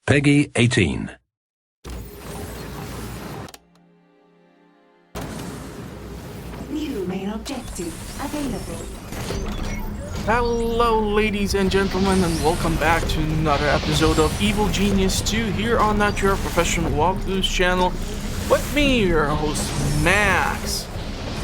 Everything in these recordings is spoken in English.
Peggy 18. New main objective available. Hello ladies and gentlemen, and welcome back to another episode of Evil Genius 2 here on Not Your Professional Walkthroughs channel with me, your host Max.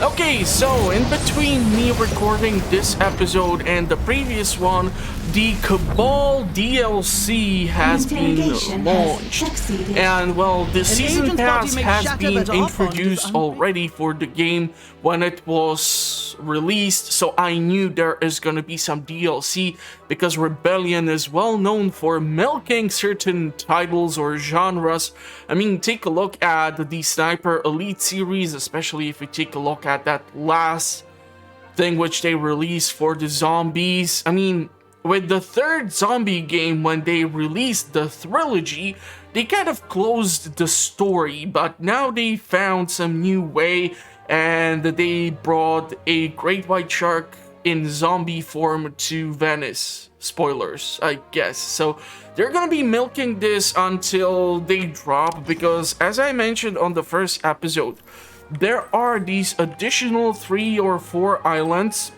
Okay, so in between me recording this episode and the previous one, the Cabal DLC has been launched. And well, the season pass has been introduced already for the game when it was released, so I knew there is gonna be some DLC because Rebellion is well known for milking certain titles or genres. I mean, take a look at the Sniper Elite series, especially if you take a look at that last thing which they released for the zombies. I mean, with the third zombie game, when they released the trilogy, they kind of closed the story, but now they found some new way and they brought a great white shark in zombie form to Venice. Spoilers, I guess. So they're gonna be milking this until they drop, because as I mentioned on the first episode, there are these additional 3 or 4 islands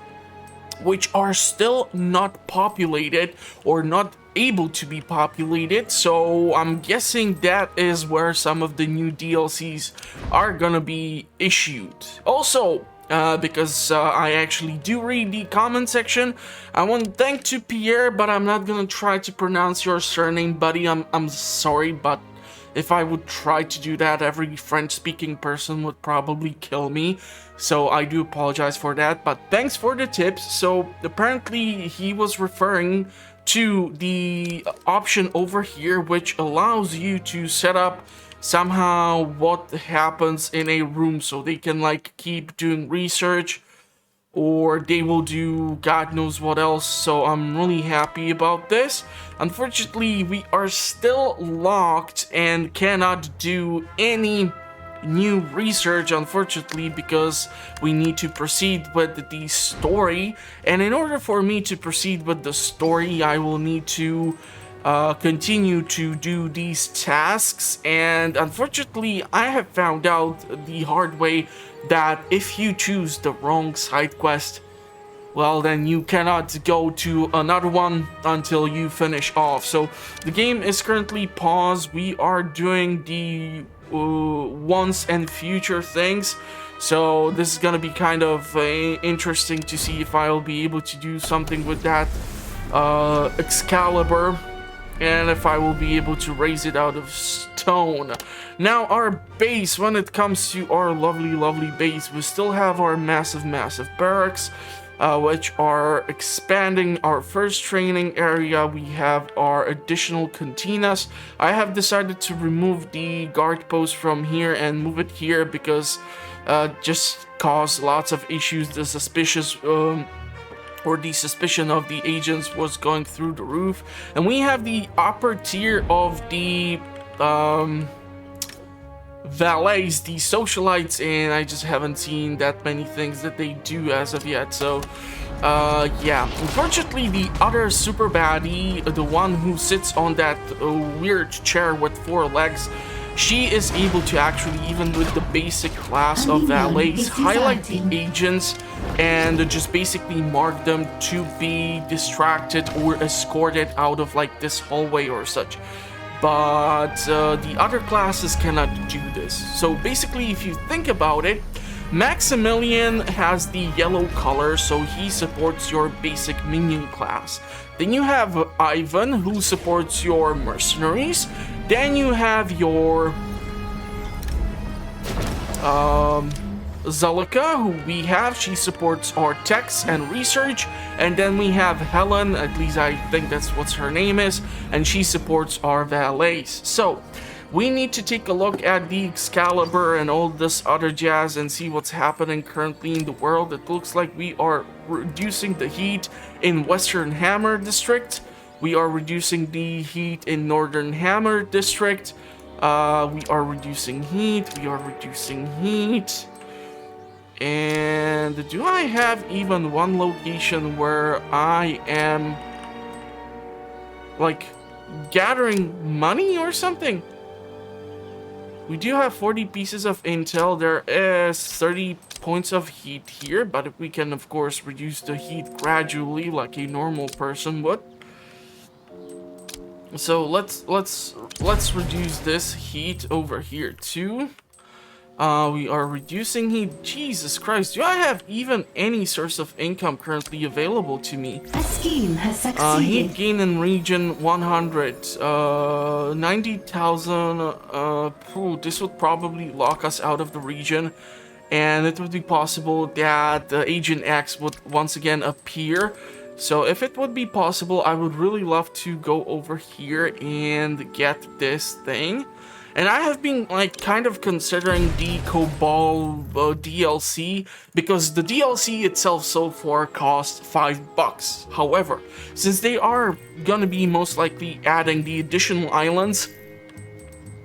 which are still not populated or not able to be populated, so I'm guessing that is where some of the new DLCs are gonna be issued. Also, because I actually do read the comment section, I want to thank to Pierre, but I'm not gonna try to pronounce your surname, buddy. I'm sorry, but if I would try to do that, every French-speaking person would probably kill me. So I do apologize for that, but thanks for the tips. So apparently he was referring to the option over here, which allows you to set up somehow what happens in a room, so they can like keep doing research, or they will do God knows what else. So I'm really happy about this. Unfortunately, we are still locked and cannot do any new research, unfortunately, because we need to proceed with the story. And in order for me to proceed with the story, I will need to continue to do these tasks. And unfortunately, I have found out the hard way that if you choose the wrong side quest, well, then you cannot go to another one until you finish off. So the game is currently paused. We are doing the once and future things, so this is gonna be kind of interesting to see if I'll be able to do something with that Excalibur, and if I will be able to raise it out of stone. Now, our base, when it comes to our lovely base, we still have our massive barracks, which are expanding our first training area. We have our additional cantinas. I have decided to remove the guard post from here and move it here because just caused lots of issues. The suspicion of the agents was going through the roof. And we have the upper tier of the valets, the socialites, and I just haven't seen that many things that they do as of yet. So yeah, unfortunately, the other super baddie, the one who sits on that weird chair with 4 legs, she is able to actually, even with the basic class of valets, highlight the agents and just basically mark them to be distracted or escorted out of like this hallway or such. But the other classes cannot do this. So basically, if you think about it, Maximilian has the yellow color, so he supports your basic minion class. Then you have Ivan, who supports your mercenaries. Then you have your Zalika, who we have, she supports our techs and research. And then we have Helen, at least I think that's what her name is, and she supports our valets. So we need to take a look at the Excalibur and all this other jazz and see what's happening currently in the world. It looks like we are reducing the heat in Western Hammer District. We are reducing the heat in Northern Hammer District. We are reducing heat. And do I have even one location where I am like gathering money or something. We do have 40 pieces of intel. There is 30 points of heat here, but we can of course reduce the heat gradually like a normal person would. So let's reduce this heat over here too. We are reducing heat. Jesus Christ, do I have even any source of income currently available to me? A scheme has Heat succeeded. gain in region 100. 90,000. This would probably lock us out of the region. And it would be possible that Agent X would once again appear. So if it would be possible, I would really love to go over here and get this thing. And I have been like kind of considering the Cobol DLC because the DLC itself so far cost $5. However, since they are gonna be most likely adding the additional islands,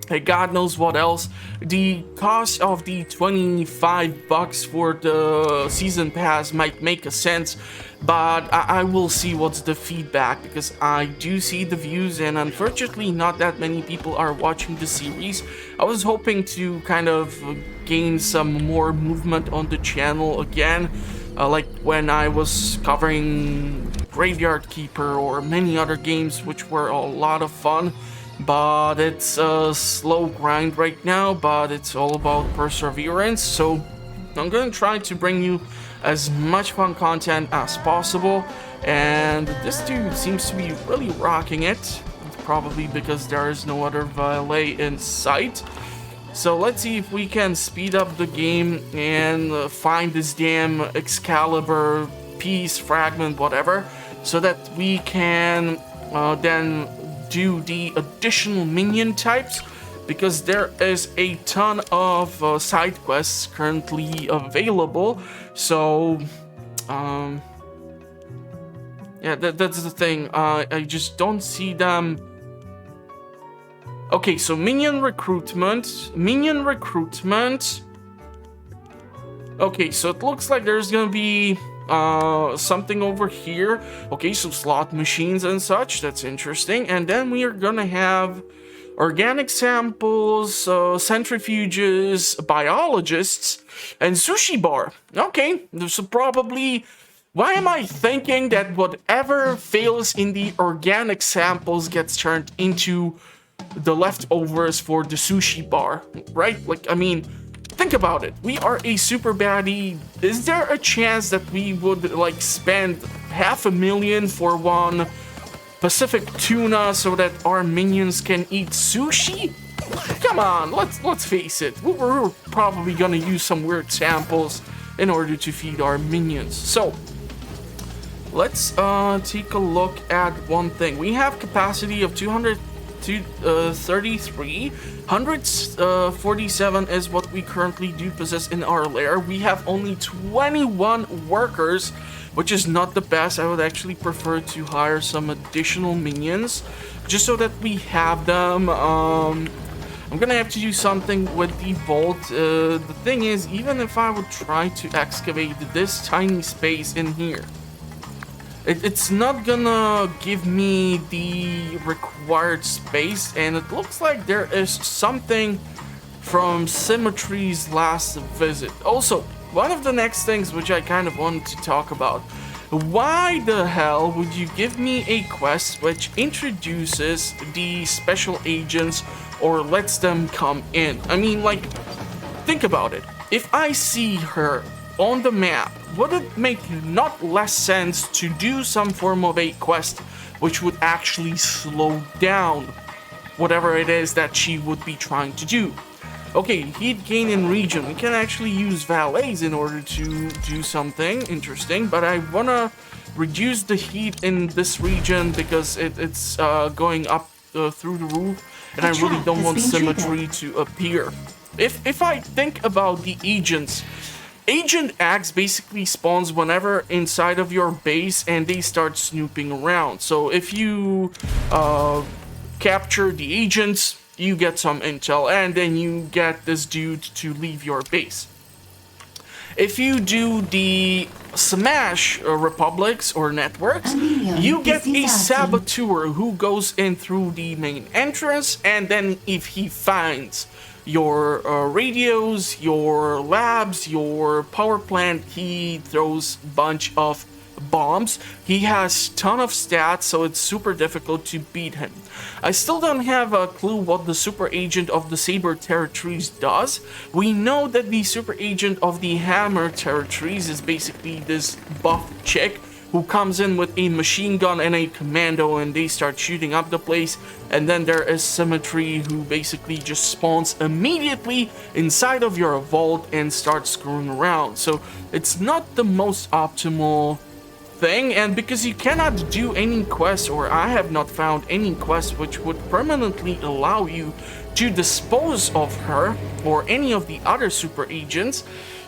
hey, God knows what else, the cost of the $25 for the season pass might make a sense, but I will see what's the feedback because I do see the views and unfortunately not that many people are watching the series. I was hoping to kind of gain some more movement on the channel again, like when I was covering Graveyard Keeper or many other games which were a lot of fun. But it's a slow grind right now, but it's all about perseverance. So I'm going to try to bring you as much fun content as possible. And this dude seems to be really rocking it. It's probably because there is no other valet in sight. So let's see if we can speed up the game and find this damn Excalibur piece, fragment, whatever, so that we can then do the additional minion types, because there is a ton of side quests currently available. So yeah, that's the thing. I just don't see them. Okay, so minion recruitment. Okay, so it looks like there's gonna be something over here. Okay, so slot machines and such, that's interesting. And then we are gonna have organic samples, centrifuges, biologists, and sushi bar. Okay, so probably, why am I thinking that whatever fails in the organic samples gets turned into the leftovers for the sushi bar, right? Like, I mean, think about it. We are a super baddie. Is there a chance that we would like spend $500,000 for one Pacific tuna so that our minions can eat sushi? Come on, let's face it. We're probably gonna use some weird samples in order to feed our minions. So let's take a look at one thing. We have capacity of 233. 147 is what we currently do possess in our lair. We have only 21 workers, which is not the best. I would actually prefer to hire some additional minions just so that we have them. I'm gonna have to do something with the vault. The thing is, even if I would try to excavate this tiny space in here, it's not gonna give me the required space, and it looks like there is something from Symmetry's last visit. Also, one of the next things which I kind of wanted to talk about, why the hell would you give me a quest which introduces the special agents or lets them come in? I mean, like, think about it. If I see her on the map, would it make not less sense to do some form of a quest which would actually slow down whatever it is that she would be trying to do? Okay, heat gain in region. We can actually use valets in order to do something interesting, but I wanna reduce the heat in this region because it's going up through the roof, and I really don't want Symmetry to appear. If I think about the agents, Agent X basically spawns whenever inside of your base and they start snooping around. So if you capture the agents, you get some intel and then you get this dude to leave your base. if you do the Smash republics or networks, you get a saboteur who goes in through the main entrance, and then if he finds your radios, your labs, your power plant, he throws a bunch of bombs. He has ton of stats, so it's super difficult to beat him. I still don't have a clue what the super agent of the Saber territories does. We know that the super agent of the Hammer territories is basically this buff chick who comes in with a machine gun and a commando, and they start shooting up the place. And then there is Symmetry, who basically just spawns immediately inside of your vault and starts screwing around. So it's not the most optimal thing, and because you cannot do any quests, or I have not found any quest which would permanently allow you to dispose of her or any of the other super agents,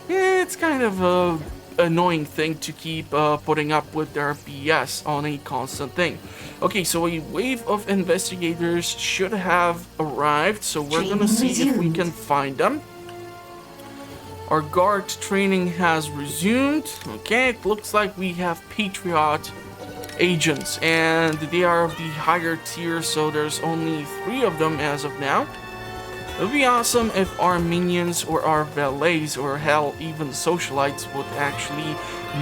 it's kind of a annoying thing to keep putting up with their BS on a constant thing. Okay, so a wave of investigators should have arrived, so we're gonna see if we can find them. Our guard training has resumed. Okay, it looks like we have Patriot agents, and they are of the higher tier, so there's only 3 of them as of now. It would be awesome if our minions or our valets, or hell, even socialites, would actually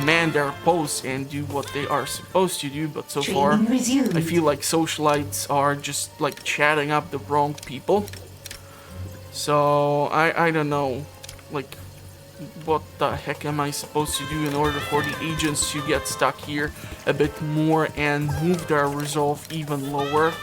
man their posts and do what they are supposed to do, but so far I feel like socialites are just like chatting up the wrong people. So I don't know, like, what the heck am I supposed to do in order for the agents to get stuck here a bit more and move their resolve even lower?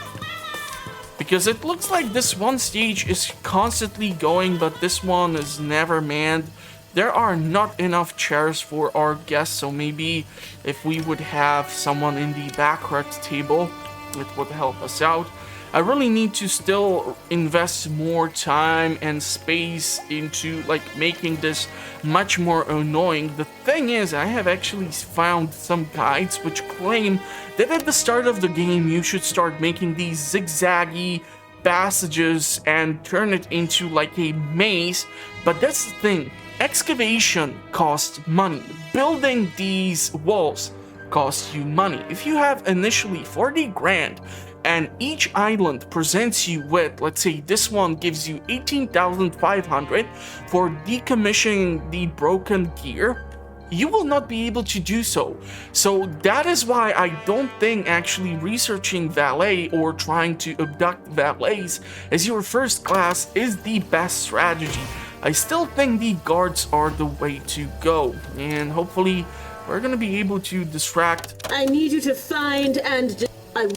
Because it looks like this one stage is constantly going, but this one is never manned. There are not enough chairs for our guests, so maybe if we would have someone in the backward table, it would help us out. I really need to still invest more time and space into like making this much more annoying. The thing is, I have actually found some guides which claim that at the start of the game you should start making these zigzaggy passages and turn it into like a maze. But that's the thing, excavation costs money. Building these walls costs you money. If you have initially 40 grand and each island presents you with, let's say this one gives you 18,500 for decommissioning the broken gear, you will not be able to do so. So that is why I don't think actually researching valet or trying to abduct valets as your first class is the best strategy. I still think the guards are the way to go, and hopefully we're gonna be able to distract. I need you to find and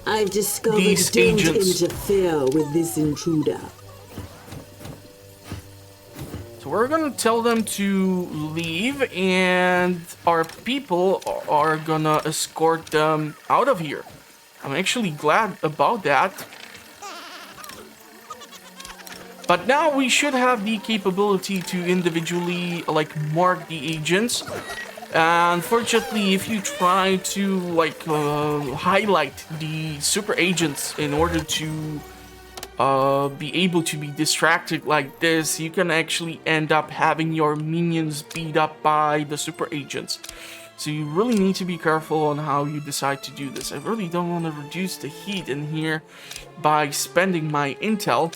I've discovered these don't agents. interfere with this intruder. So we're gonna tell them to leave, and our people are gonna escort them out of here. I'm actually glad about that. But now we should have the capability to individually like mark the agents. Unfortunately, if you try to like highlight the super agents in order to be able to be distracted like this, you can actually end up having your minions beat up by the super agents. So you really need to be careful on how you decide to do this. I really don't want to reduce the heat in here by spending my intel.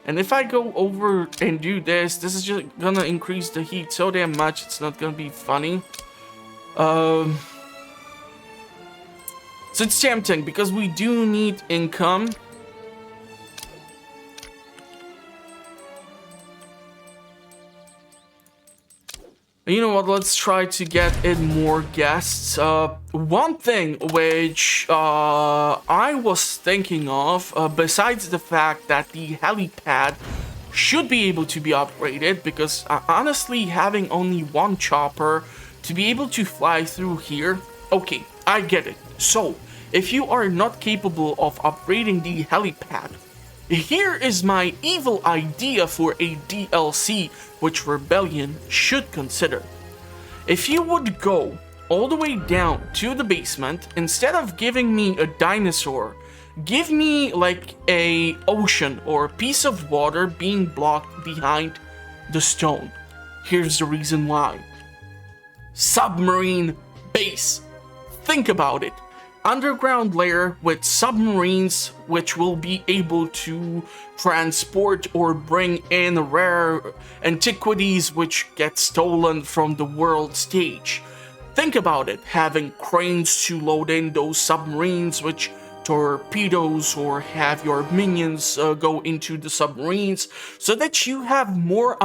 And if I go over and do this, this is just gonna increase the heat so damn much, it's not gonna be funny. So it's tempting, because we do need income. You know what, let's try to get in more guests. One thing which I was thinking of, besides the fact that the helipad should be able to be upgraded, because honestly having only one chopper to be able to fly through here, okay, I get it. So, if you are not capable of upgrading the helipad, here is my evil idea for a DLC which Rebellion should consider. If you would go all the way down to the basement, instead of giving me a dinosaur, give me like a ocean or a piece of water being blocked behind the stone. Here's the reason why. Submarine base. Think about it. Underground layer with submarines which will be able to transport or bring in rare antiquities which get stolen from the world stage. Think about it, having cranes to load in those submarines which torpedoes, or have your minions go into the submarines so that you have more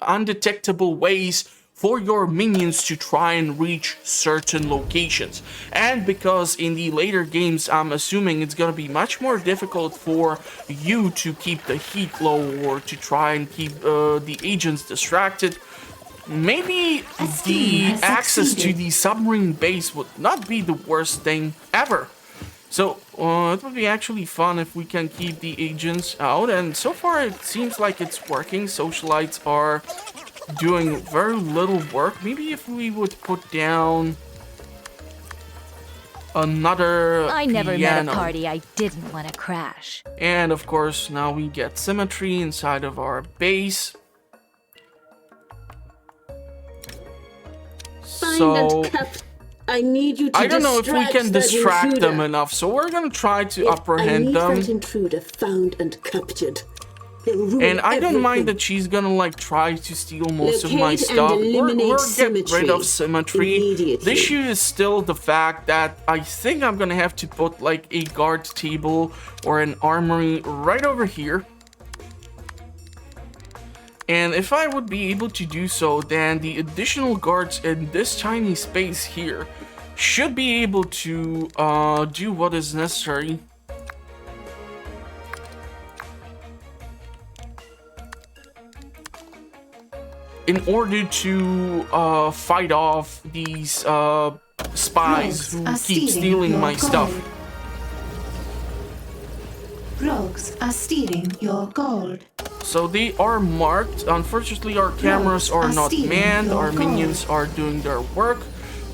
undetectable ways for your minions to try and reach certain locations. And because in the later games I'm assuming it's gonna be much more difficult for you to keep the heat low or to try and keep the agents distracted, maybe the access to the submarine base would not be the worst thing ever. So it would be actually fun if we can keep the agents out, and so far it seems like it's working. Socialites are doing very little work. Maybe if we would put down another I never piano. met a party I didn't want to crash. And of course now we get symmetry inside of our base. Find and cap. I need you to I don't know if we can distract them intruder. enough, so we're gonna try to I apprehend need them. that intruder found and captured. They'll ruin And I don't mind everything. that she's gonna like try to steal most of my Locate and stuff. eliminate We're get rid symmetry of symmetry. immediately. The issue is still the fact that I think I'm gonna have to put like a guard table or an armory right over here. And if I would be able to do so, then the additional guards in this tiny space here should be able to do what is necessary. In order to fight off these spies who keep stealing my stuff. Rogues are stealing your gold. So they are marked. Unfortunately, our cameras are not manned. Our minions are doing their work.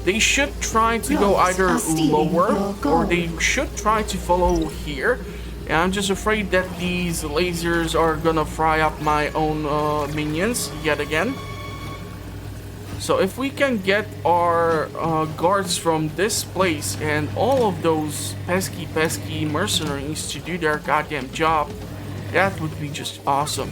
They should try to go either lower or they should try to follow here. And I'm just afraid that these lasers are gonna fry up my own minions yet again. So if we can get our guards from this place and all of those pesky mercenaries to do their goddamn job, that would be just awesome.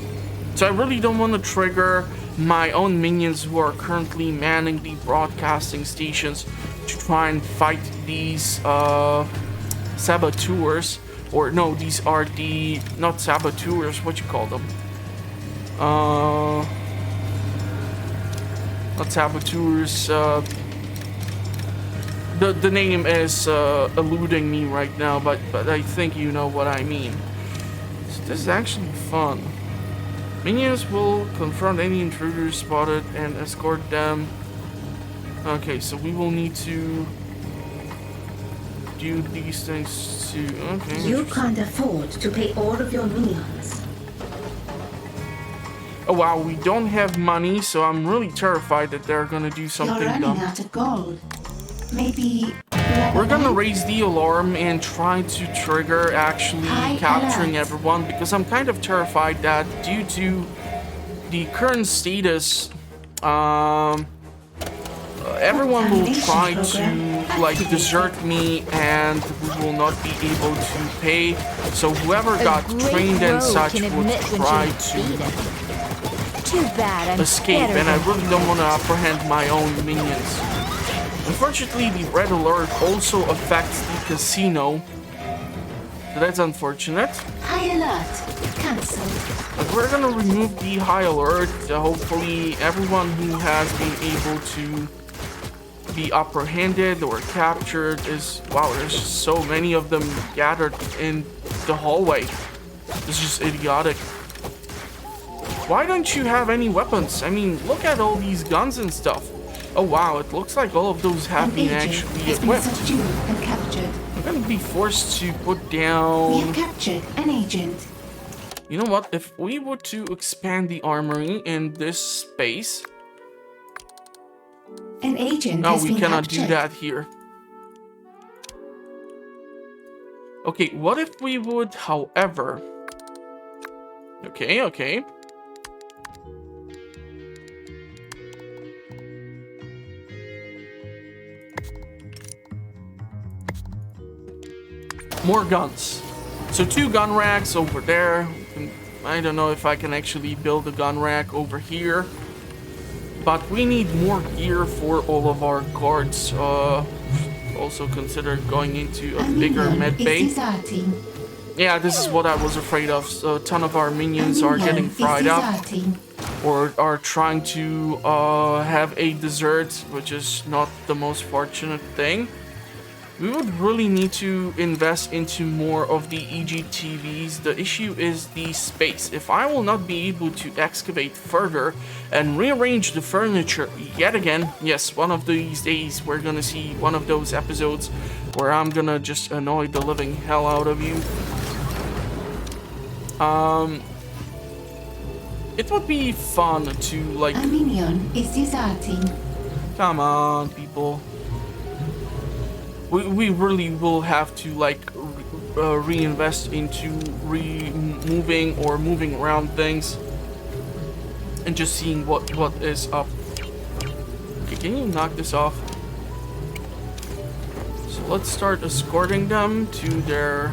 So I really don't want to trigger my own minions who are currently manning the broadcasting stations to try and fight these saboteurs. Or no, these are the, not saboteurs, what you call them? Not saboteurs, the name is eluding me right now, but I think you know what I mean. So this is actually fun. Minions will confront any intruders spotted and escort them. Okay, so we will need to do these things too. Okay. You can't afford to pay all of your minions. Oh wow, we don't have money, so I'm really terrified that they're gonna do something You're running dumb. out of gold. Maybe We're gonna raise the alarm and try to trigger actually High capturing alert. everyone, because I'm kind of terrified that due to the current status, everyone will try to like desert me and we will not be able to pay. So whoever got trained and such would try to Too bad I'm escape, better and I than really don't want to apprehend my own minions. Unfortunately, the red alert also affects the casino. So that's unfortunate. high alert. Cancelled. But we're gonna remove the high alert. Hopefully, everyone who has been able to be apprehended or captured is... Wow, there's just so many of them gathered in the hallway. It's just idiotic. Why don't you have any weapons? I mean, look at all these guns and stuff. Oh wow, it looks like all of those have An been agent actually has been equipped. subdued and captured. I'm gonna be forced to put We have down... captured an agent. You know what? If we were to expand the armory in this space... An agent No, has we been cannot captured. do that here. Okay, what if we would, however... Okay. more guns. So 2 gun racks over there. I don't know if I can actually build a gun rack over here. But we need more gear for all of our guards. Also consider going into a bigger med bay. Yeah, this is what I was afraid of. So a ton of our minions are getting fried up. Or are trying to have a dessert, which is not the most fortunate thing. We would really need to invest into more of the EGTVs. The issue is the space. If I will not be able to excavate further and rearrange the furniture yet again, yes, one of these days we're gonna see one of those episodes where I'm gonna just annoy the living hell out of you. It would be fun to, like... A minion is deserting. Come on, people. We really will have to, like, reinvest into moving around things. And just seeing what is up. Okay, can you knock this off? So let's start escorting them to their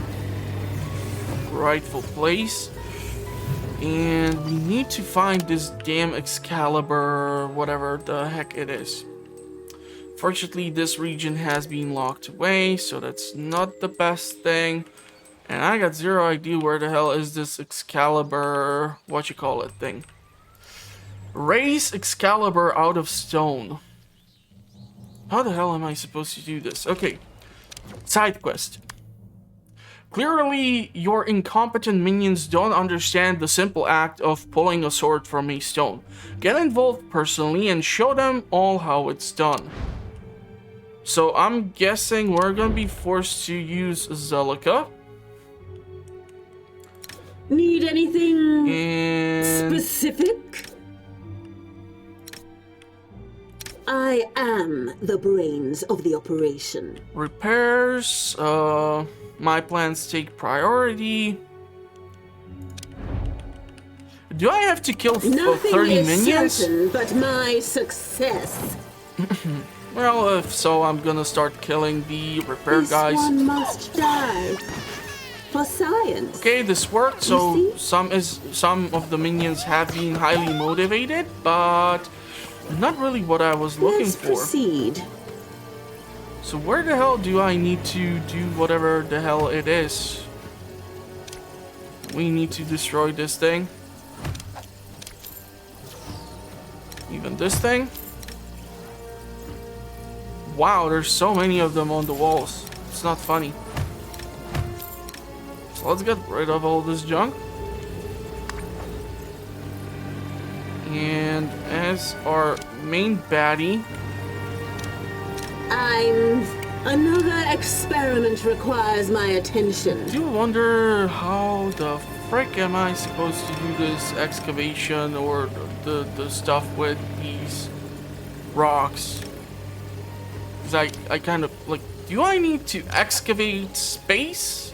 rightful place. And we need to find this damn Excalibur, whatever the heck it is. Fortunately, this region has been locked away, so that's not the best thing. And I got zero idea where the hell is this Excalibur, thing. Raise Excalibur out of stone. How the hell am I supposed to do this? Okay, side quest. Clearly, your incompetent minions don't understand the simple act of pulling a sword from a stone. Get involved personally and show them all how it's done. So I'm guessing we're gonna be forced to use Zelica. Need anything And specific? I am the brains of the operation. repairs, my plans take priority. Do I have to kill 30 Nothing is minions? certain but my success. Well, if so, I'm gonna start killing the repair This guys. one must die. For science. Okay, this worked. So You some of the minions have been highly motivated, but not really what I was looking Let's for. proceed. So where the hell do I need to do whatever the hell it is? We need to destroy this thing. Even this thing. Wow, there's so many of them on the walls. It's not funny. So let's get rid of all this junk. And as our main baddie, Another experiment requires my attention. I do wonder how the frick am I supposed to do this excavation or the stuff with these rocks? Because I kind of, like, do I need to excavate space?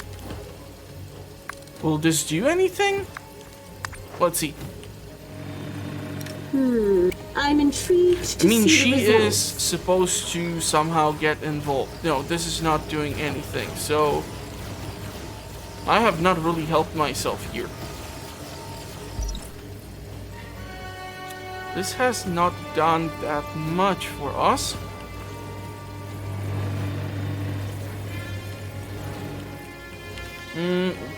Will this do anything? Let's see. I'm intrigued to I mean, see she the is results. supposed to somehow get involved. No, this is not doing anything. So, I have not really helped myself here. This has not done that much for us.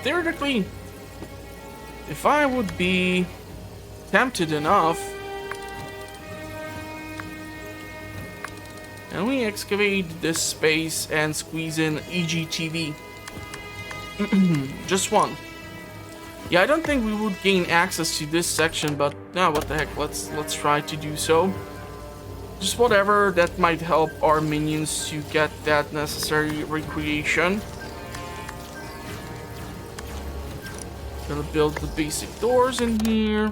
Theoretically, if I would be tempted enough, and we excavate this space and squeeze in EGTV. Just one. Yeah, I don't think we would gain access to this section, but now what the heck, let's try to do so. Just whatever that might help our minions to get that necessary recreation. Gonna build the basic doors in here.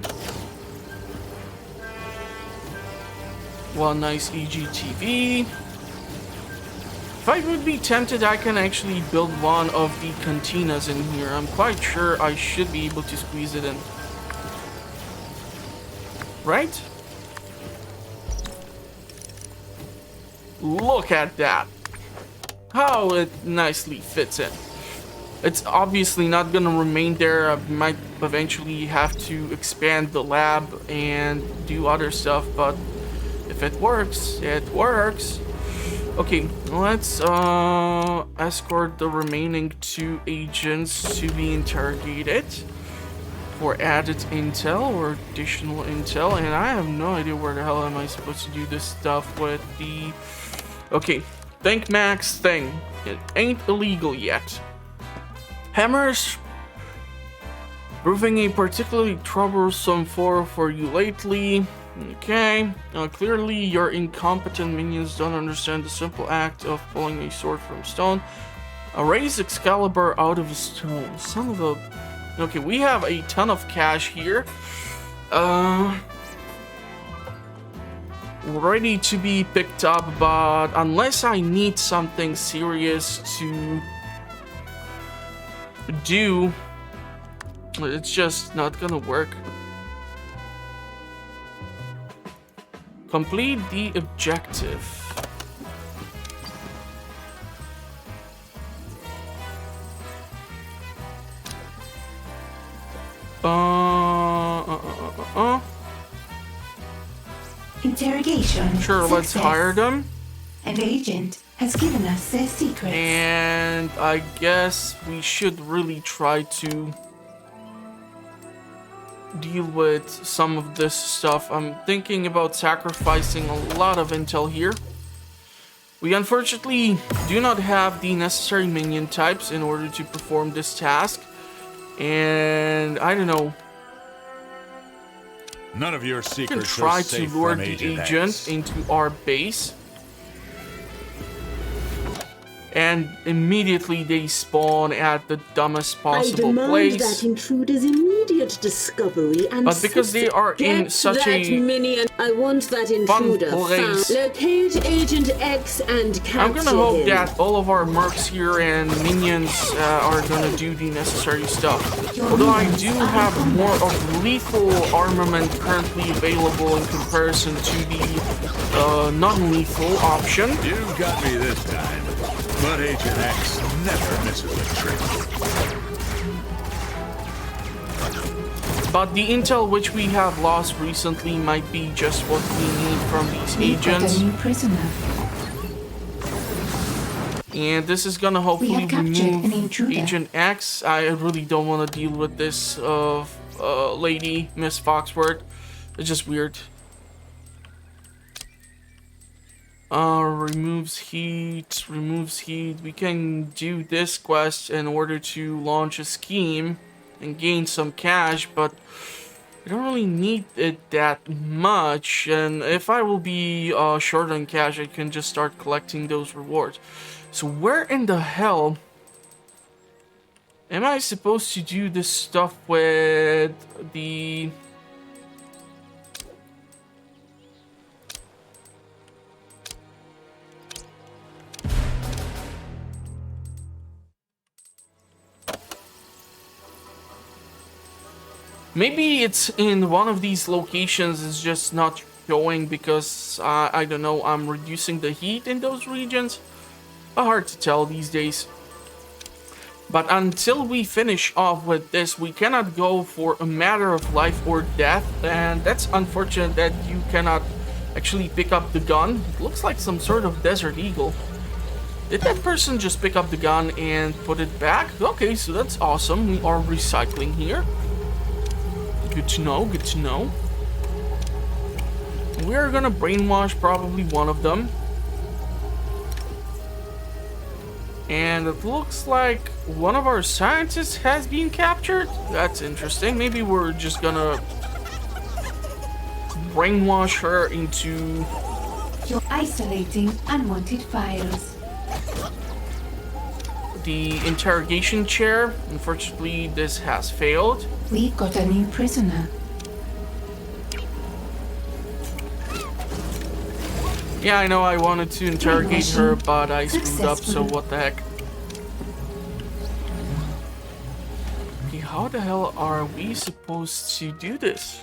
One nice EGTV. If I would be tempted, I can actually build one of the cantinas in here. I'm quite sure I should be able to squeeze it in. Right? Look at that. How it nicely fits in. It's obviously not gonna remain there. I might eventually have to expand the lab and do other stuff, but if it works, it works. Okay, let's escort the remaining 2 agents to be interrogated for added intel or additional intel, and I have no idea where the hell am I supposed to do this stuff with the... Okay, think Max thing. It ain't illegal yet. Hammers proving a particularly troublesome foe for you lately. Okay, clearly your incompetent minions don't understand the simple act of pulling a sword from stone. Raise Excalibur out of a stone. Son of a... Okay, we have a ton of cash here. Ready to be picked up, but unless I need something serious to do, it's just not gonna work. Complete the objective. Interrogation. Sure, let's hire them. An agent has given us their secrets. And I guess we should really try to deal with some of this stuff. I'm thinking about sacrificing a lot of intel here. We unfortunately do not have the necessary minion types in order to perform this task. And I don't know. None of your We can secrets try are to safe lure from the Agent agent X. into our base. And immediately they spawn at the dumbest I possible demand place. that intruder's immediate discovery and But because they are in get such that a minion. I want that intruder place. found. Locate Agent X and capture I'm gonna hope him. that all of our mercs here and minions are gonna do the necessary stuff. Although I do have more of lethal armament currently available in comparison to the non-lethal option. You got me this time. But Agent X never misses a trick. But the intel which we have lost recently might be just what we need from these We've got agents. a new prisoner. And this is gonna hopefully We have captured an remove intruder. Agent X. I really don't want to deal with this lady, Miss Foxworth. It's just weird. Removes heat, removes heat. We can do this quest in order to launch a scheme and gain some cash, but I don't really need it that much. And if I will be short on cash, I can just start collecting those rewards. So where in the hell am I supposed to do this stuff with the... Maybe it's in one of these locations, it's just not showing because, I don't know, I'm reducing the heat in those regions. Hard to tell these days. But until we finish off with this, we cannot go for a matter of life or death. And that's unfortunate that you cannot actually pick up the gun. It looks like some sort of desert eagle. Did that person just pick up the gun and put it back? Okay, so that's awesome. We are recycling here. Good to know, good to know. We're gonna brainwash probably one of them. And it looks like one of our scientists has been captured. That's interesting. Maybe we're just gonna brainwash her into... You're isolating unwanted files. the interrogation chair. Unfortunately, this has failed. We got a new prisoner. Yeah, I know I wanted to interrogate her, but I screwed up, so what the heck. Okay, how the hell are we supposed to do this?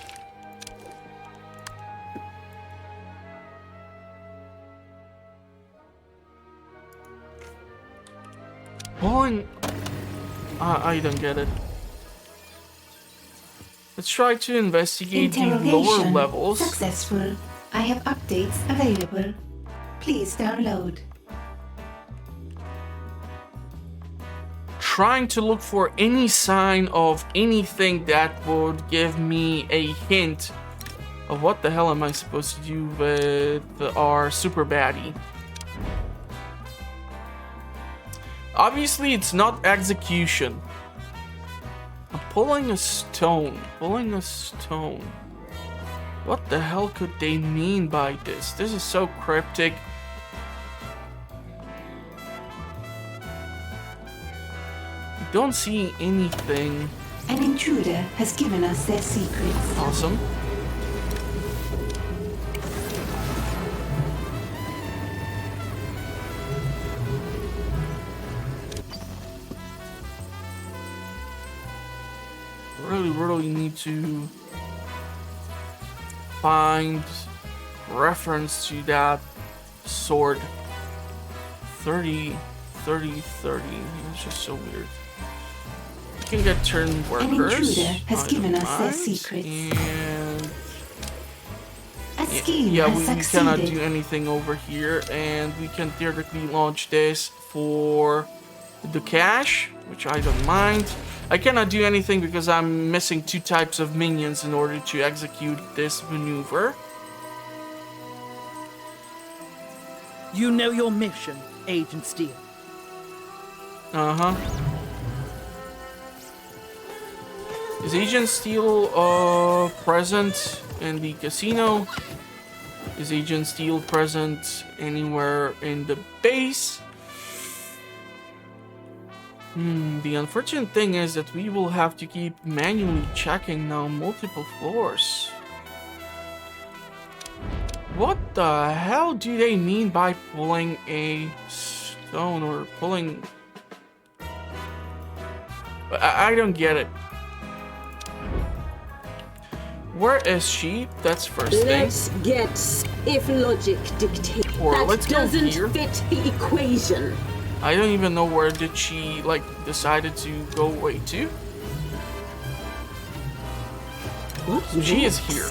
Pulling... I don't get it. Let's try to investigate the lower Interrogation levels. successful. I have updates available. Please download. Trying to look for any sign of anything that would give me a hint of what the hell am I supposed to do with our super baddie. Obviously, it's not execution. I'm pulling a stone. Pulling a stone. What the hell could they mean by this? This is so cryptic. Don't see anything. An intruder has given us their secrets. Awesome. Really need to find reference to that sword. 30, 30, 30. It's just so weird. You can get turn workers. An intruder has given us their secrets. And A scheme yeah, has we succeeded. cannot do anything over here, and we can theoretically launch this for the cache, which I don't mind. I cannot do anything because I'm missing 2 types of minions in order to execute this maneuver. You know your mission, Agent Steel. Uh-huh. Is Agent Steel present in the casino? Is Agent Steel present anywhere in the base? The unfortunate thing is that we will have to keep manually checking now multiple floors. What the hell do they mean by pulling a stone or pulling... I don't get it. Where is she? That's first thing. Let's get if logic dictates. Or That let's go doesn't here. fit the equation. I don't even know where did she, like, decided to go away to. What She is next? here.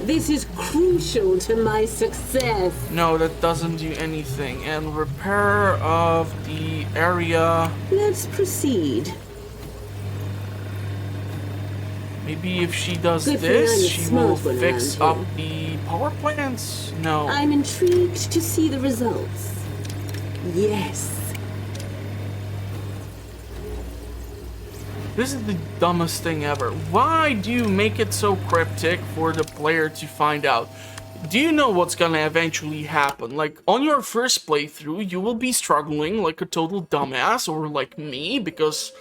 This is crucial to my success. No, that doesn't do anything. And repair of the area. Let's proceed. Maybe if she does Good thing this, I'm a she smart will one fix around up the power plants? No. I'm intrigued to see the results. Yes. This is the dumbest thing ever. Why do you make it so cryptic for the player to find out? Do you know what's gonna eventually happen? Like, on your first playthrough, you will be struggling like a total dumbass, or like me, because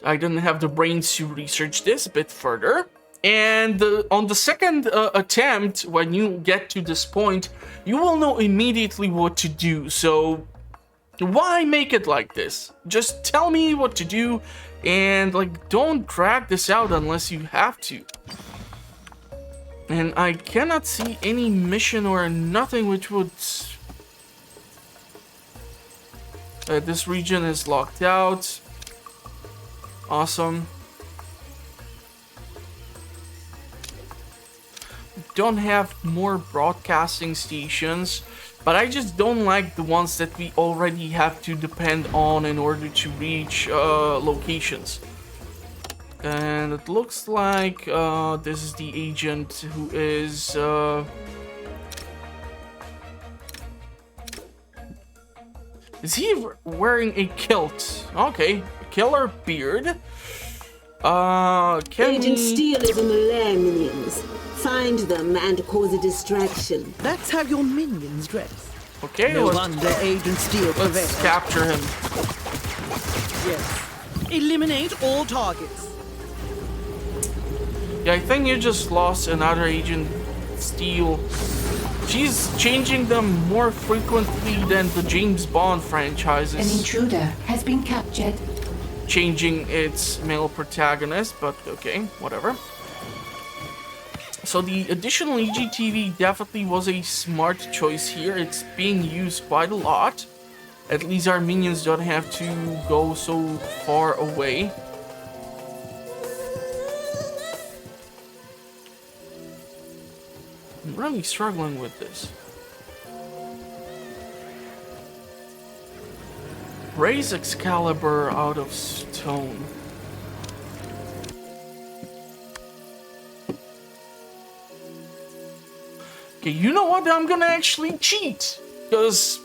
I didn't have the brains to research this a bit further. And on the second attempt, when you get to this point, you will know immediately what to do. So why make it like this? Just tell me what to do, and like, don't drag this out unless you have to. And I cannot see any mission or nothing which would... this region is locked out. Awesome. Don't have more broadcasting stations, but I just don't like the ones that we already have to depend on in order to reach locations. And it looks like this is the agent who is he wearing a kilt? Okay, killer beard. Can Agent we... Steel is in the lair, minions. Find them and cause a distraction. That's how your minions dress. Okay, No let's wonder Agent Steel let's prevails. capture him. Yes. Eliminate all targets. Yeah, I think you just lost another Agent Steel. She's changing them more frequently than the James Bond An franchises, intruder has been captured. changing its male protagonist, but okay, whatever. So the additional EGTV definitely was a smart choice here. It's being used quite a lot. At least our minions don't have to go so far away. I'm really struggling with this. Raise Excalibur out of stone. Okay, you know what? I'm gonna actually cheat. Because...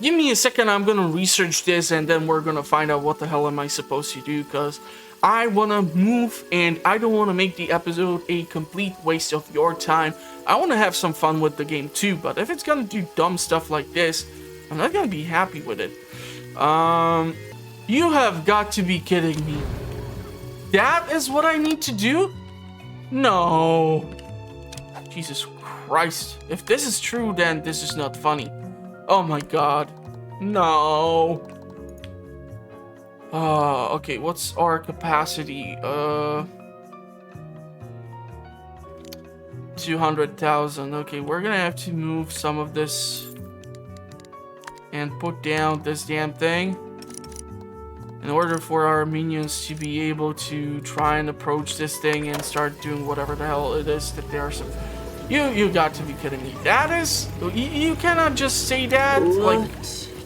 give me a second, I'm gonna research this and then we're gonna find out what the hell am I supposed to do. Because I wanna move and I don't wanna make the episode a complete waste of your time. I wanna have some fun with the game too. But if it's gonna do dumb stuff like this, I'm not gonna be happy with it. You have got to be kidding me. That is what I need to do? No. Jesus Christ. If this is true, then this is not funny. Oh my god. No. Okay, what's our capacity? 200,000. Okay, we're gonna have to move some of this and put down this damn thing in order for our minions to be able to try and approach this thing and start doing whatever the hell it is that they're You got to be kidding me. That is... You cannot just say that. What like...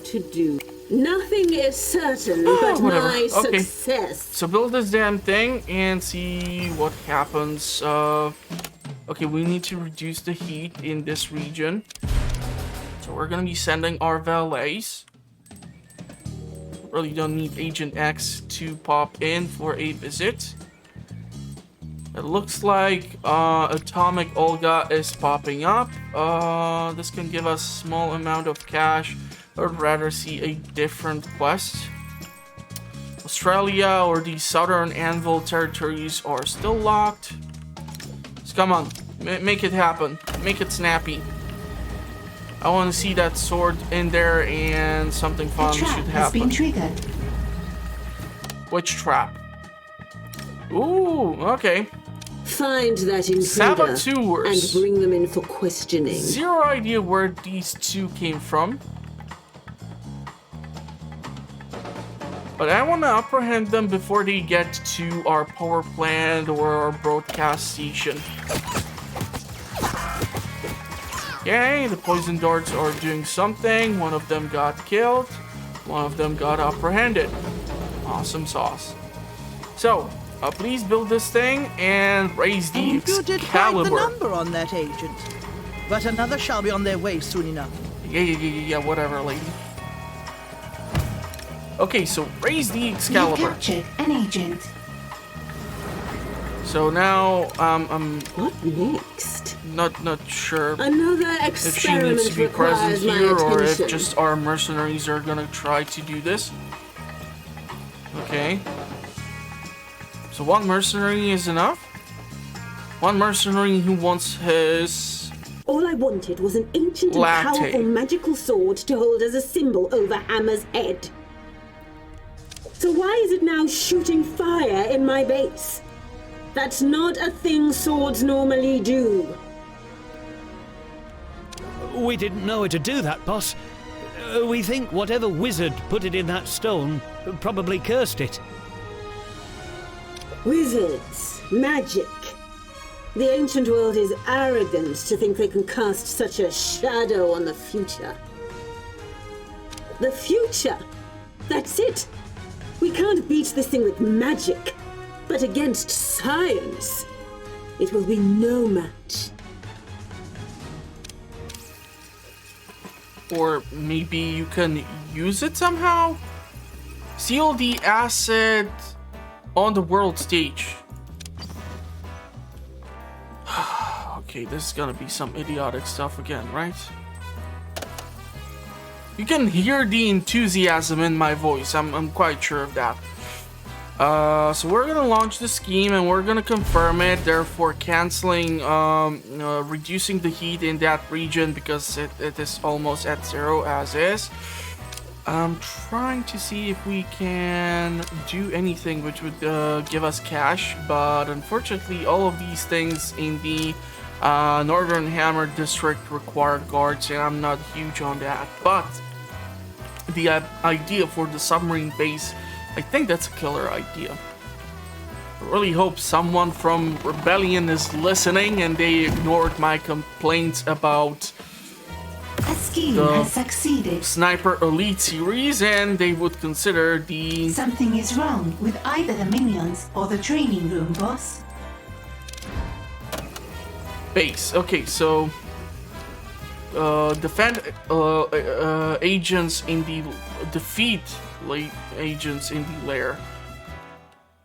to do? Nothing is certain but whatever. my Okay. success. So build this damn thing and see what happens. Okay, we need to reduce the heat in this region. So we're gonna be sending our valets. Really don't need Agent X to pop in for a visit. It looks like Atomic Olga is popping up. This can give us a small amount of cash. I would rather see a different quest. Australia or the Southern Anvil territories are still locked. So come on, make it happen. Make it snappy. I want to see that sword in there and something fun should happen. Has been triggered. Which trap? Ooh, okay. Find that intruder Saboteurs. and bring them in for questioning. Zero idea where these two came from. But I want to apprehend them before they get to our power plant or our broadcast station. Okay, the poison darts are doing something. One of them got killed. One of them got apprehended. Awesome sauce. So, please build this thing and raise the You did hide the Excalibur. number on that agent. But another shall be on their way soon enough. Yeah, whatever, lady. Okay, so raise the You Excalibur. captured an agent. So now, What next? not sure Another if she experiment needs to be present requires my here or attention. if just our mercenaries are gonna try to do this. Okay. So one mercenary is enough? One mercenary who wants his... All I wanted was an ancient and Latte. powerful magical sword to hold as a symbol over Hammer's head. So why is it now shooting fire in my base? That's not a thing swords normally do. We didn't know how to do that, boss. We think whatever wizard put it in that stone probably cursed it. Wizards, magic. The ancient world is arrogant to think they can cast such a shadow on the future. The future? That's it. We can't beat this thing with magic, but against science, it will be no match. Or maybe you can use it somehow? Seal the asset on the world stage. Okay, this is gonna be some idiotic stuff again, right? You can hear the enthusiasm in my voice. I'm quite sure of that. So we're gonna launch the scheme and we're gonna confirm it, therefore canceling reducing the heat in that region because it is almost at zero as is. I'm trying to see if we can do anything which would give us cash, but unfortunately all of these things in the Northern Hammer District require guards, and I'm not huge on that. But the idea for the submarine base, I think that's a killer idea. I really hope someone from Rebellion is listening and they ignored my complaints about A scheme the has succeeded. Sniper Elite series, and they would consider the Something is wrong with either the minions or the training room, boss. base. Okay, so defend agents in the defeat agents in the lair.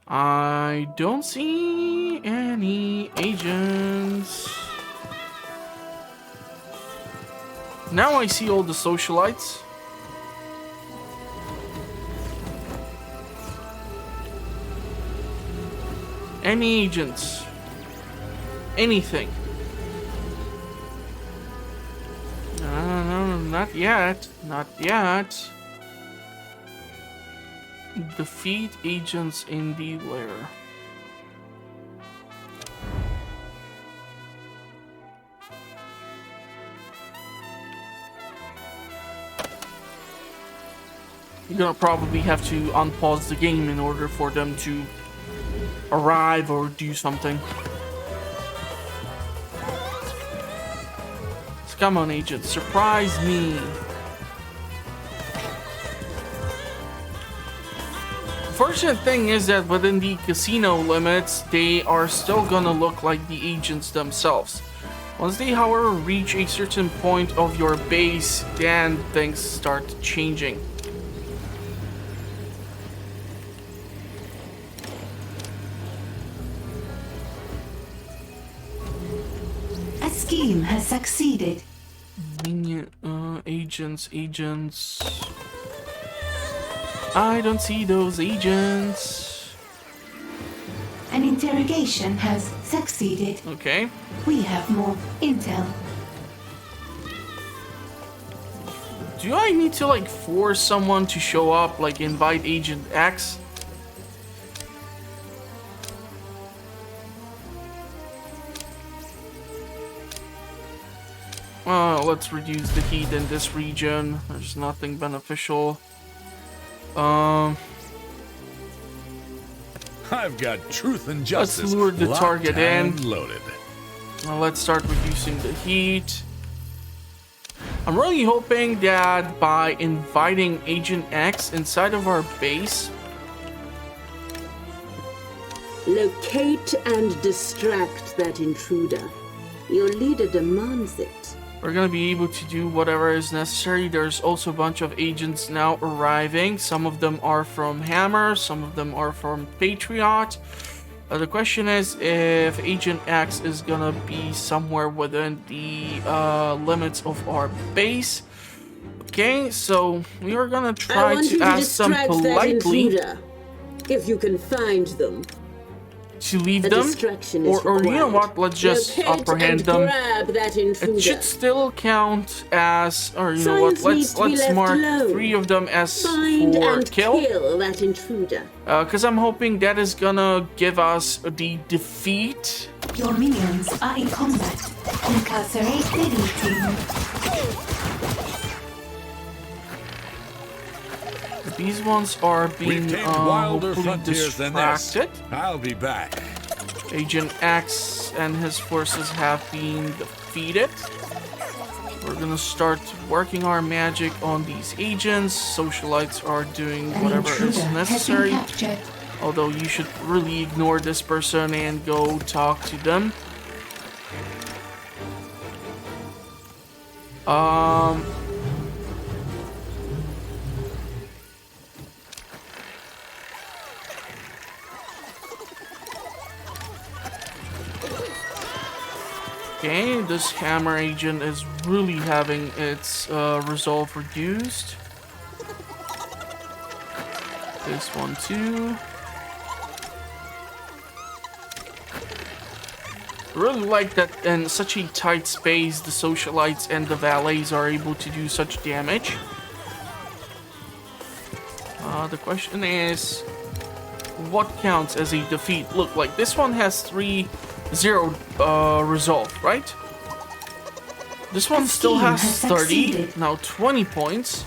I don't see any agents. Now I see all the socialites. Any agents? Anything? No, not yet. Not yet. Defeat agents in the lair. You're gonna probably have to unpause the game in order for them to arrive or do something. So come on, agent, surprise me. Fortunate thing is that within the casino limits, they are still gonna look like the agents themselves. Once they, however, reach a certain point of your base, then things start changing. A scheme has succeeded. Agents. I don't see those agents. An interrogation has succeeded. Okay. We have more intel. Do I need to, like, force someone to show up, like invite Agent X? Let's reduce the heat in this region. There's nothing beneficial. I've got truth and justice. Let's lure the locked target in. and loaded. Now let's start reducing the heat. I'm really hoping that by inviting Agent X inside of our base, Locate and distract that intruder. Your leader demands it. we're gonna be able to do whatever is necessary. There's also a bunch of agents now arriving. Some of them are from Hammer, some of them are from Patriot. The question is if Agent X is gonna be somewhere within the limits of our base. Okay, so we are gonna I try want to you to ask them distract that politely intruder. If you can find them. to leave A them, distraction is or you know required. what? Let's just Locate apprehend and them. grab that intruder. It should still count as, or you know what? Science needs to be Let's left mark alone. 3 of them as Find for and kill. that intruder. Because I'm hoping that is gonna give us the defeat. Your minions are in combat. Incarcerate the elite team. These ones are being We've tamed wilder hopefully frontiers than this. distracted. I'll be back. Agent X and his forces have been defeated. We're gonna start working our magic on these agents. Socialites are doing An whatever intruder is has been necessary. captured. Although you should really ignore this person and go talk to them. Okay, this hammer agent is really having its resolve reduced. This one too. Really like that in such a tight space the socialites and the valets are able to do such damage. The question is, what counts as a defeat? Look, like this one has 3-0 resolve, right? This one still has 30, now 20 points.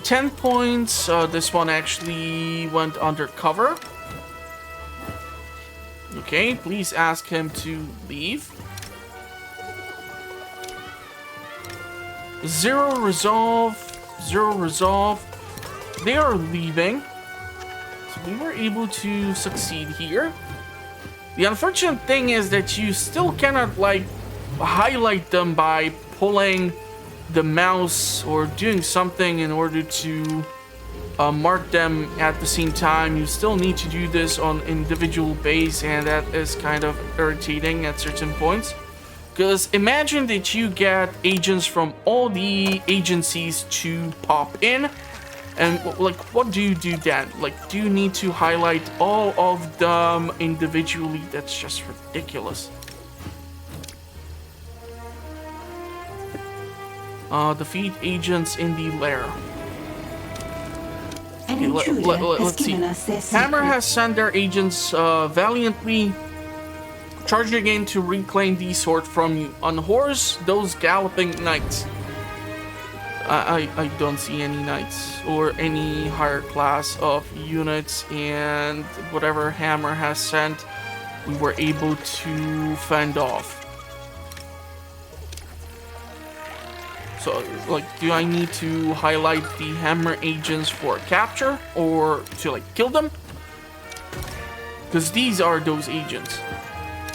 10 points, this one actually went undercover. Okay, please ask him to leave. 0 resolve, 0 resolve. They are leaving. So we were able to succeed here. The unfortunate thing is that you still cannot, like, highlight them by pulling the mouse or doing something in order to mark them at the same time. You still need to do this on individual base, and that is kind of irritating at certain points. Because imagine that you get agents from all the agencies to pop in, and like, what do you do then? Like, do you need to highlight all of them individually? That's just ridiculous. Defeat agents in the lair. Okay, let's see. Hammer has sent their agents valiantly charging in to reclaim the sword from you. Unhorse those galloping knights. I don't see any knights or any higher class of units, and whatever Hammer has sent, we were able to fend off. So, like, do I need to highlight the Hammer agents for capture or to, like, kill them? Because these are those agents.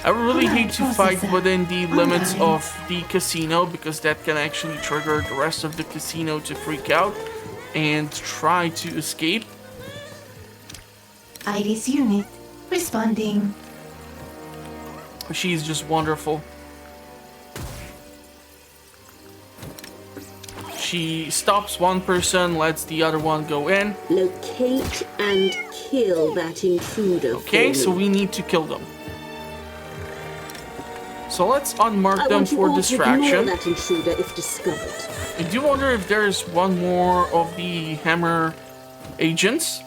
I really hate to fight within the limits of the casino, because that can actually trigger the rest of the casino to freak out and try to escape. Iris unit responding. She's just wonderful. She stops one person, lets the other one go in. Locate and kill that intruder. Okay, so we need to kill them. So let's unmark them for distraction. That intruder if discovered. I do wonder if there's one more of the Hammer agents.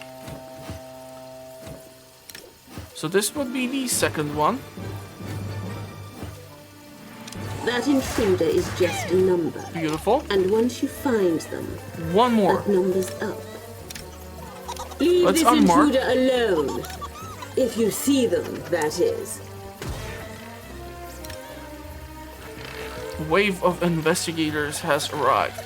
So this would be the second one. That intruder is just a number. Beautiful. And once you find them, one more. That number's up. Leave Let's this unmark. intruder alone. If you see them, that is. A wave of investigators has arrived.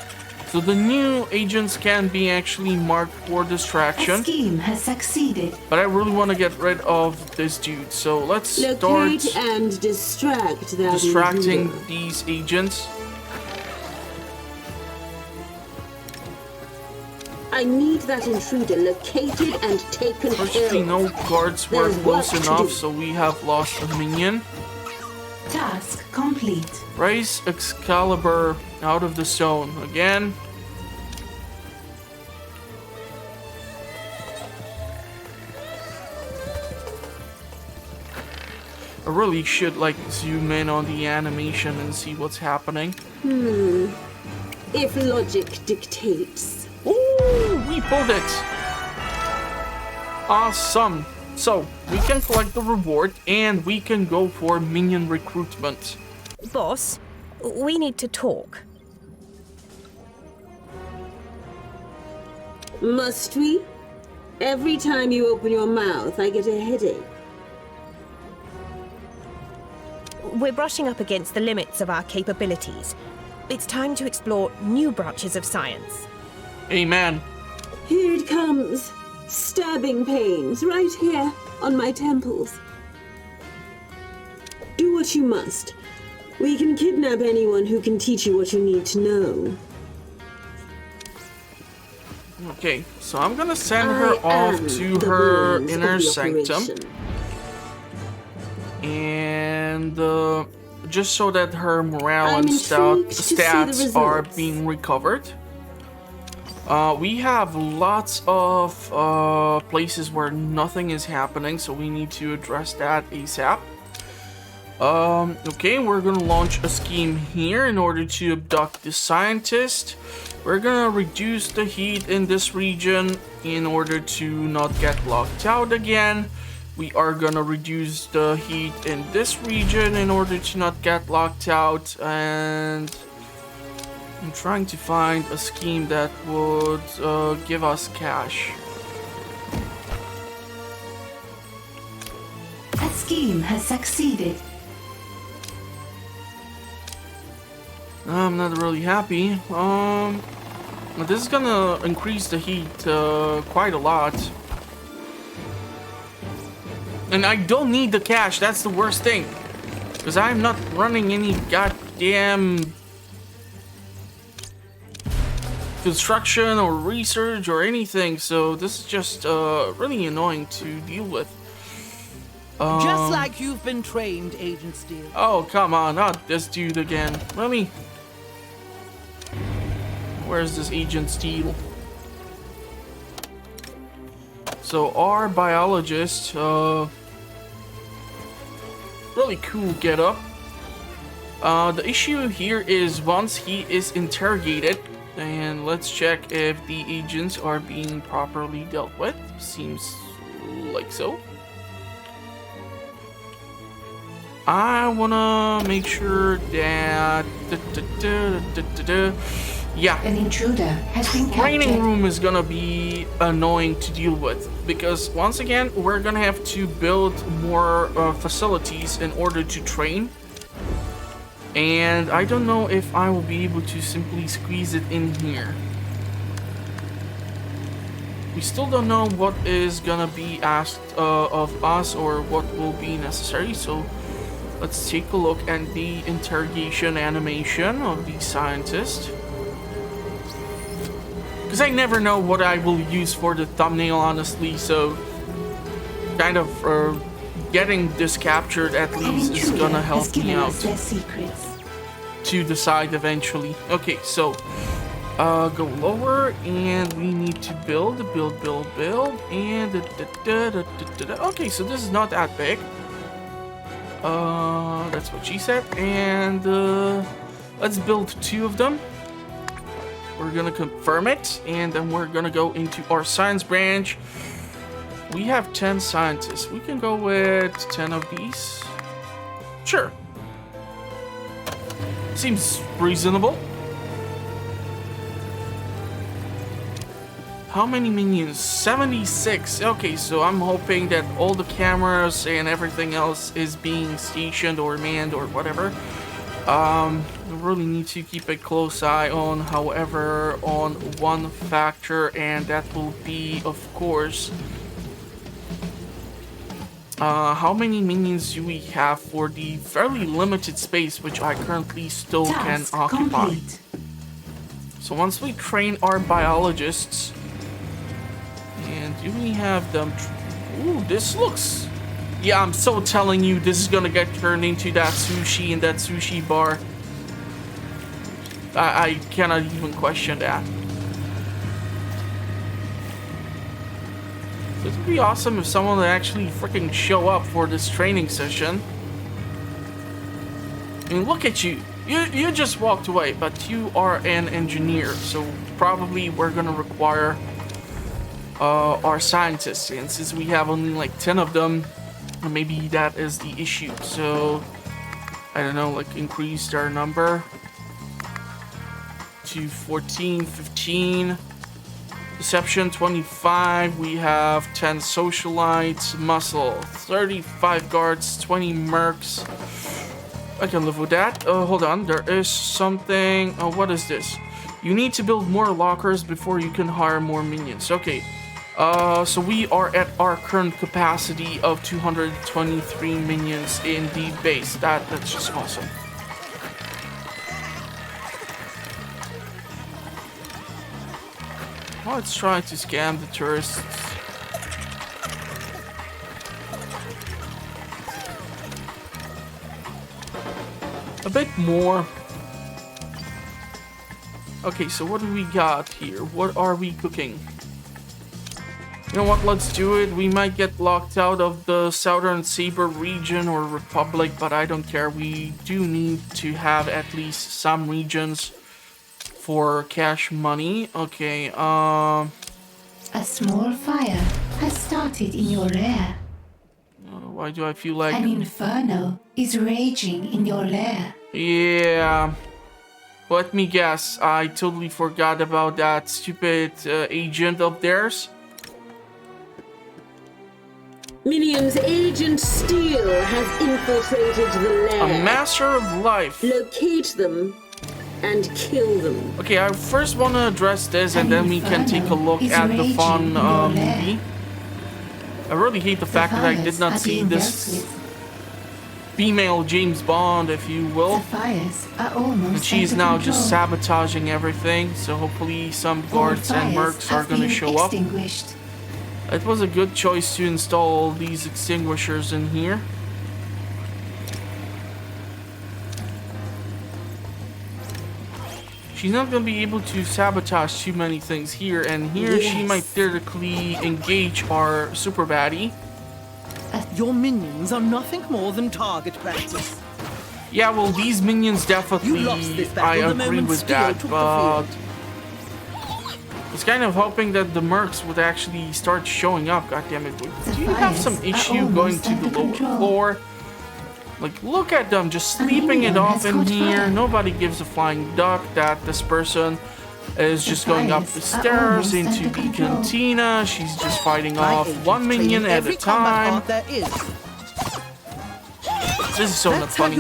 So the new agents can be actually marked for distraction. A scheme has succeeded. But I really want to get rid of this dude. So let's Locate start and distracting intruder. These agents. I need that intruder located and taken care of. Fortunately, no guards were close enough, so we have lost a minion. Task complete. Raise Excalibur out of the zone again. I really should, like, zoom in on the animation and see what's happening. If logic dictates. Ooh, we pulled it! Awesome! So, we can collect the reward and we can go for minion recruitment. Boss, we need to talk. Must we? Every time you open your mouth, I get a headache. We're brushing up against the limits of our capabilities. It's time to explore new branches of science. Amen. Here it comes. Stabbing pains right here on my temples. Do what you must. We can kidnap anyone who can teach you what you need to know. Okay, so I'm gonna send her off to her inner sanctum. And just so that her morale and stats are being recovered. We have lots of places where nothing is happening, so we need to address that ASAP. Okay, we're gonna launch a scheme here in order to abduct the scientist. We're gonna reduce the heat in this region in order to not get locked out again. We are gonna reduce the heat in this region in order to not get locked out, and I'm trying to find a scheme that would give us cash. A scheme has succeeded. I'm not really happy. This is gonna increase the heat quite a lot. And I don't need the cash, that's the worst thing. Because I'm not running any goddamn construction or research or anything, so this is just really annoying to deal with. Just like you've been trained, Agent Steel. Oh, come on, not this dude again. Let me... Where's this Agent Steel? So our biologist, really cool getup. The issue here is once he is interrogated, and let's check if the agents are being properly dealt with. Seems like so. I wanna make sure that yeah, An intruder has been training captured. room is gonna be annoying to deal with because once again we're gonna have to build more facilities in order to train, and I don't know if I will be able to simply squeeze it in here. We still don't know what is gonna be asked of us or what will be necessary, so let's take a look at the interrogation animation of the scientist. Because I never know what I will use for the thumbnail, honestly, so kind of getting this captured at least is gonna help me out to decide eventually. Okay, so go lower, and we need to build, and okay, so this is not that big. That's what she said, and let's build 2 of them. We're gonna confirm it, and then we're gonna go into our science branch. We have 10 scientists. We can go with 10 of these. Sure. Seems reasonable. How many minions? 76. Okay, so I'm hoping that all the cameras and everything else is being stationed or manned or whatever. We really need to keep a close eye on, however, on one factor, and that will be, of course, how many minions do we have for the fairly limited space which I currently still can occupy. Complete. So once we train our biologists, and do we have them? Ooh, this looks... Yeah, I'm so telling you, this is gonna get turned into that sushi in that sushi bar. I cannot even question that. So it would be awesome if someone would actually freaking show up for this training session. I mean, look at you. You just walked away, but you are an engineer, so probably we're gonna require our scientists, and since we have only like 10 of them, maybe that is the issue. So I don't know, like increase their number to 14, 15. Deception 25. We have 10 socialites. Muscle 35 guards, 20 mercs. I can live with that. Hold on, there is something. What is this? You need to build more lockers before you can hire more minions. Okay. So we are at our current capacity of 223 minions in the base. That's just awesome. Let's try to scam the tourists. A bit more. Okay, so what do we got here? What are we cooking? You know what, let's do it. We might get locked out of the Southern Saber region or Republic, but I don't care. We do need to have at least some regions for cash money. Okay, A small fire has started in your lair. why do I feel like... An inferno is raging in your lair. Yeah. Let me guess. I totally forgot about that stupid agent of theirs. Minions, Agent Steel has infiltrated the lair. A master of life. Locate them and kill them. Okay, I first want to address this and then we can take a look at the fun movie. I really hate the fact that I did not see this female James Bond, if you will. And she's now just sabotaging everything, so hopefully some guards and mercs are gonna show up. It was a good choice to install these extinguishers in here. She's not going to be able to sabotage too many things here, and here she might theoretically engage our super baddie. Your minions are nothing more than target practice. Yeah, well, these minions definitely, You lost this I battle the agree moment with Steel that, took the but... field. I was kind of hoping that the mercs would actually start showing up. God damn it! Do you have some issue going to the lower floor? Like, look at them, just sleeping it off in here. Nobody gives a flying duck that this person is just going up the stairs into the cantina. She's just fighting off one minion at a time. This is so not funny.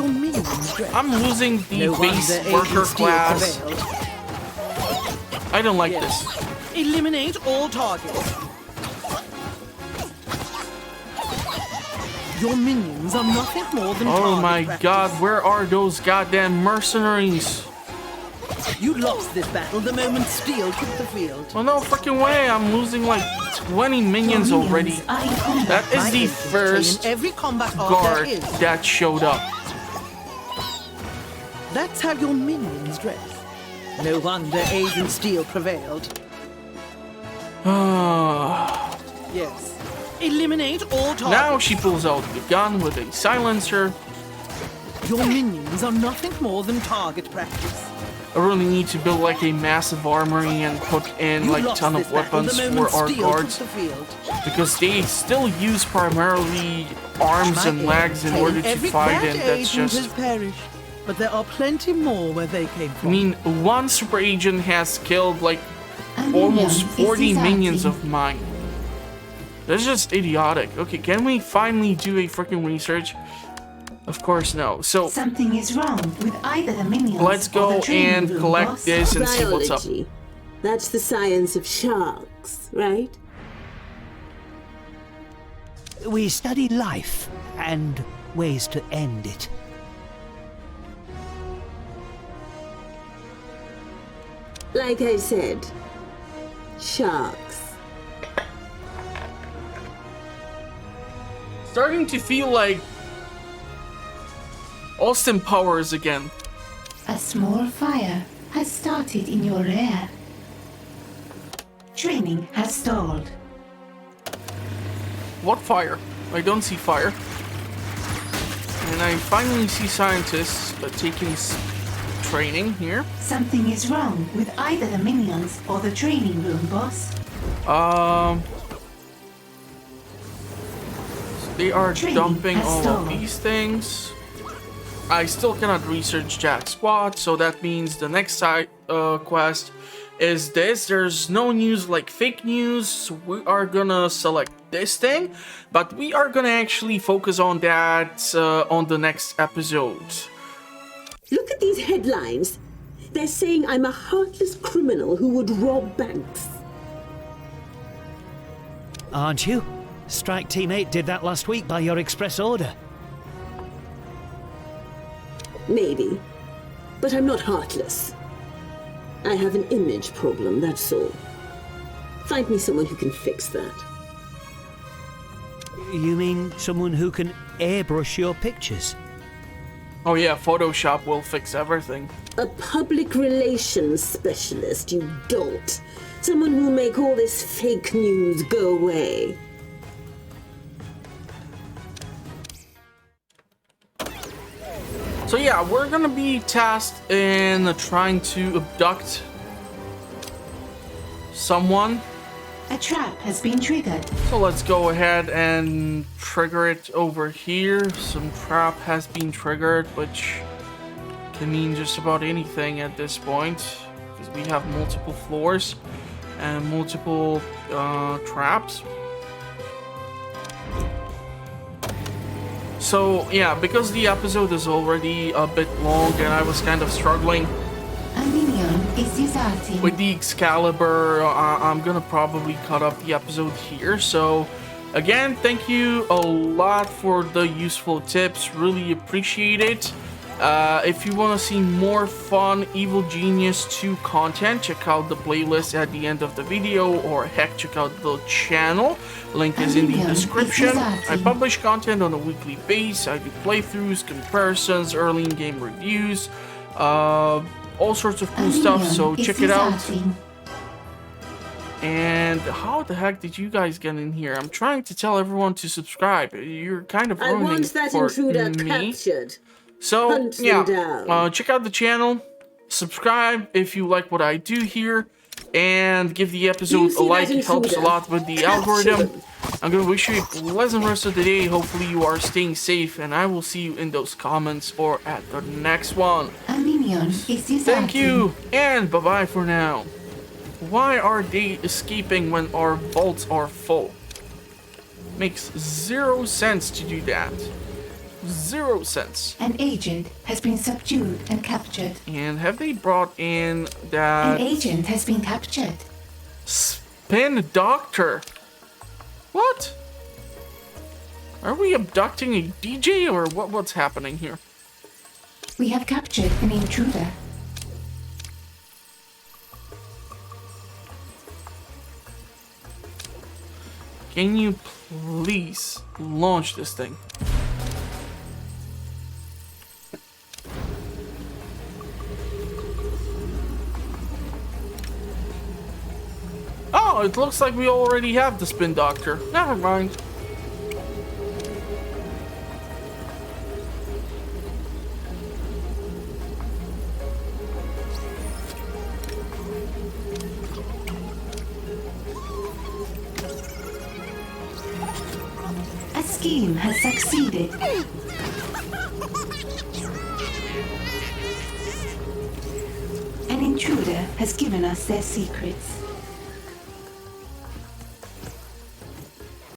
I'm losing the base worker class. I don't like this. Eliminate all targets. Your minions are nothing more than Oh target my practice. god, where are those goddamn mercenaries? You lost this battle the moment Steel took the field. Well, no freaking way. I'm losing like 20 minions already. That is the first Every combat art guard there is. that showed up. That's how your minions dress. No wonder Agent Steel prevailed. Yes. Eliminate all targets. Now she pulls out the gun with a silencer. Your minions are nothing more than target practice. I really need to build like a massive armory and put in like a ton of weapons for our guards, because they still use primarily arms and legs in order to fight, and that's just... But there are plenty more where they came from. I mean, one super agent has killed like almost 40 minions of mine. That's just idiotic. Okay, can we finally do a freaking research? Of course, no. So something is wrong with either the minions. Let's go and collect boss. this and see what's up. Biology. That's the science of sharks, right? We study life and ways to end it. Like I said, sharks. Starting to feel like Austin Powers again. A small fire has started in your lair. Training has stalled. What fire? I don't see fire. And I finally see scientists taking training here. Something is wrong with either the minions or the training room, boss. They are Training dumping has all of stalled. these things. I still cannot research Jack Squad, so that means the next side quest is this. There's no news like fake news, so we are gonna select this thing, but we are gonna actually focus on that on the next episode. Look at these headlines. They're saying I'm a heartless criminal who would rob banks. Aren't you? Strike Team 8 did that last week by your express order. Maybe. But I'm not heartless. I have an image problem, that's all. Find me someone who can fix that. You mean someone who can airbrush your pictures? Oh yeah, Photoshop will fix everything. A public relations specialist, you dolt. Someone who'll make all this fake news go away. So yeah, we're gonna be tasked in trying to abduct someone. A trap has been triggered. So let's go ahead and trigger it over here. Some trap has been triggered, which can mean just about anything at this point, because we have multiple floors and multiple traps. So yeah, because the episode is already a bit long and I was kind of struggling A minion is deserting. with the Excalibur, I'm gonna probably cut up the episode here. So again, thank you a lot for the useful tips, really appreciate it. If you want to see more fun Evil Genius 2 content, check out the playlist at the end of the video, or heck, check out the channel. Link is in the description. I publish content on a weekly basis. I do playthroughs, comparisons, early in-game reviews, all sorts of cool stuff, so check it out. And how the heck did you guys get in here? I'm trying to tell everyone to subscribe. You're kind of I ruining want that for intruder me. captured. So Hunt them yeah, down. check out the channel, subscribe if you like what I do here, and give the episode a like. It helps a lot with the algorithm. I'm gonna wish you a pleasant rest of the day. Hopefully you are staying safe, and I will see you in those comments or at the next one. A minion is deserting. Thank you, and bye-bye for now. Why are they escaping when our vaults are full? Makes 0 sense to do that. 0 sense. An agent has been subdued and captured. And have they brought in that An agent has been captured. spin doctor? What? Are we abducting a DJ or what's happening here? We have captured an intruder. Can you please launch this thing? Oh, it looks like we already have the spin doctor. Never mind. A scheme has succeeded. An intruder has given us their secrets.